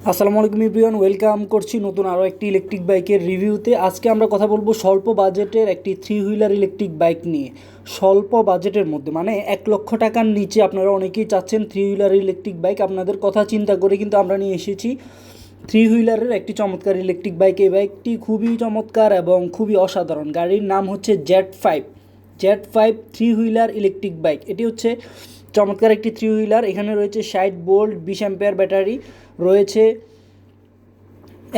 আসসালামু আলাইকুম everyone, welcome করছি নতুন আরও একটি ইলেকট্রিক বাইকের রিভিউতে। আজকে আমরা কথা বলবো স্বল্প বাজেটের একটি থ্রি হুইলার ইলেকট্রিক বাইক নিয়ে। স্বল্প বাজেটের মধ্যে মানে 1 লক্ষ টাকার নিচে আপনারা অনেকেই চাচ্ছেন থ্রি হুইলার ইলেকট্রিক বাইক। আপনাদের কথা চিন্তা করে কিন্তু আমরা নিয়ে এসেছি থ্রি হুইলারের একটি চমৎকার ইলেকট্রিক বাইক। এই বাইকটি খুবই চমৎকার এবং খুবই অসাধারণ। গাড়ির নাম হচ্ছে Z 5 three wheeler electric bike. এটি হচ্ছে চমৎকার একটি থ্রি হুইলার। এখানে রয়েছে 60 ভোল্ট 20 অ্যাম্পিয়ার ব্যাটারি, রয়েছে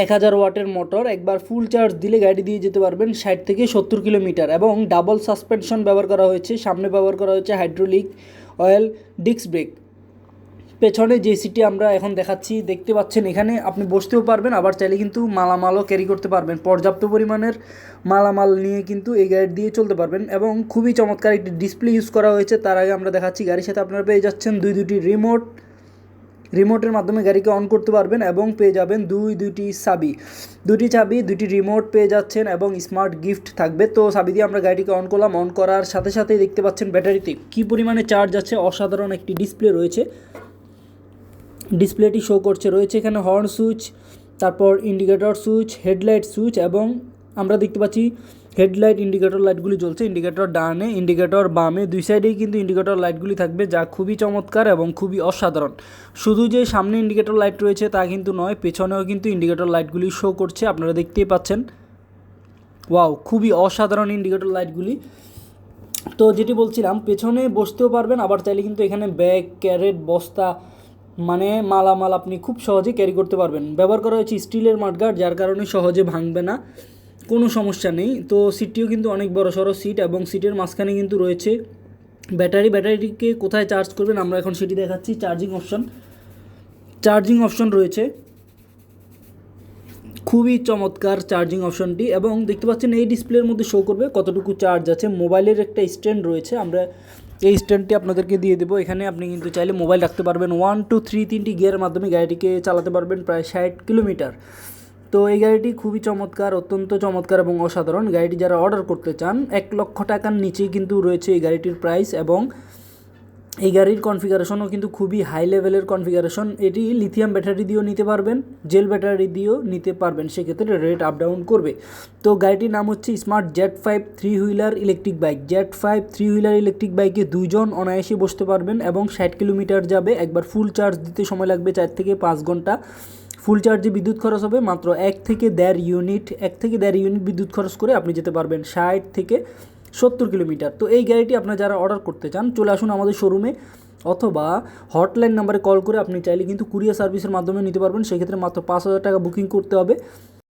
1000 ওয়াটের মোটর। একবার ফুল চার্জ দিলে গাড়ি দিয়ে যেতে পারবেন 60 থেকে 70 কিলোমিটার। এবং ডাবল সাসপেনশন ব্যবহার করা হয়েছে। সামনে ব্যবহার করা হয়েছে হাইড্রোলিক অয়েল ডিস্ক ব্রেক। পেছনে যে সিটটি আমরা এখন দেখাচ্ছি দেখতে পাচ্ছেন, এখানে আপনি বসতেও পারবেন, আবার চাইলে কিন্তু মালামালও ক্যারি করতে পারবেন। পর্যাপ্ত পরিমাণের মালামাল নিয়ে কিন্তু এই গাড়ি দিয়ে চলতে পারবেন। এবং খুবই চমৎকার একটি ডিসপ্লে ইউজ করা হয়েছে। তার আগে আমরা দেখাচ্ছি গাড়ির সাথে আপনারা পেয়ে যাচ্ছেন দুটি রিমোটের মাধ্যমে গাড়িকে অন করতে পারবেন এবং পেয়ে যাবেন দুটি চাবি দুটি রিমোট পেয়ে যাচ্ছেন এবং স্মার্ট গিফট থাকবে। তো চাবি দিয়ে আমরা গাড়িটিকে অন করলাম। অন করার সাথে সাথেই দেখতে পাচ্ছেন ব্যাটারিতে কী পরিমাণে চার্জ আছে। অসাধারণ একটি ডিসপ্লে রয়েছে, ডিসপ্লেটি শো করছে। রয়েছে এখানে হর্ন সুইচ, তারপর ইন্ডিকেটর সুইচ, হেডলাইট সুইচ, এবং আমরা দেখতে পাচ্ছি হেডলাইট ইন্ডিকেটর লাইটগুলি জ্বলছে। ইন্ডিকেটর ডানে, ইন্ডিকেটর বামে, দুই সাইডেই কিন্তু ইন্ডিকেটর লাইটগুলি থাকবে, যা খুবই চমৎকার এবং খুবই অসাধারণ। শুধু যে সামনে ইন্ডিকেটর লাইট রয়েছে তা কিন্তু নয়, পেছনেও কিন্তু ইন্ডিকেটর লাইটগুলি শো করছে, আপনারা দেখতেই পাচ্ছেন। ওয়াও, খুবই অসাধারণ ইন্ডিকেটর লাইটগুলি। তো যেটি বলছিলাম, পেছনে বসতেও পারবেন, আবার চাইলে কিন্তু এখানে ব্যাগ, ক্যারেট, বস্তা মানে মালামাল আপনি খুব সহজে ক্যারি করতে পারবেন। ব্যবহার করা হয়েছে স্টিলের মাডগার্ড, যার কারণে সহজে ভাঙবে না, কোনো সমস্যা নেই। তো সিটটিও কিন্তু অনেক বড় সড়ো সিট এবং সিটের মাঝখানে কিন্তু রয়েছে ব্যাটারিটিকে কোথায় চার্জ করবেন আমরা এখন সেটি দেখাচ্ছি। চার্জিং অপশন রয়েছে, খুবই চমৎকার চার্জিং অপশনটি। এবং দেখতে পাচ্ছেন এই ডিসপ্লের মধ্যে শো করবে কতটুকু চার্জ আছে। মোবাইলের একটা স্ট্যান্ড রয়েছে, আমরা এই স্ট্যান্ডটি আপনাদেরকে দিয়ে দেবো। এখানে আপনি কিন্তু চাইলে মোবাইল রাখতে পারবেন। 1 2 3 তিনটি গিয়ারের মাধ্যমে গাড়িটিকে চালাতে পারবেন প্রায় 60 কিলোমিটার। তো এই গাড়িটি খুবই চমৎকার, অত্যন্ত চমৎকার এবং অসাধারণ। গাড়িটি যারা অর্ডার করতে চান 1 লক্ষ টাকার নিচেই কিন্তু রয়েছে এই গাড়িটির প্রাইস। এবং এই গাড়ির কনফিগারেশনও কিন্তু খুবই হাই লেভেলের কনফিগারেশন। এটি লিথিয়াম ব্যাটারি দিয়েও নিতে পারবেন, জেল ব্যাটারি দিয়েও নিতে পারবেন, সেক্ষেত্রে রেট আপ ডাউন করবে। তো গাড়িটির নাম হচ্ছে smart Z 5 three wheeler electric bike. Z 5 three wheeler electric বাইকে দুইজন অনায়াসে বসতে পারবেন এবং 60 কিলোমিটার যাবে। একবার ফুল চার্জ দিতে সময় লাগবে 4 থেকে 5 ঘন্টা। ফুল চার্জে বিদ্যুৎ খরচ হবে মাত্র 1 থেকে 1.5 ইউনিট বিদ্যুৎ খরচ করে আপনি যেতে পারবেন 60 থেকে 70 কিলোমিটার। তো এই গাড়িটি আপনারা যারা অর্ডার করতে চান চলে আসুন আমাদের শোরুমে, অথবা হটলাইন নাম্বারে কল করে আপনি চাইলে কিন্তু কুরিয়ার সার্ভিসের মাধ্যমে নিতে পারবেন। সেক্ষেত্রে মাত্র 5,000 টাকা বুকিং করতে হবে।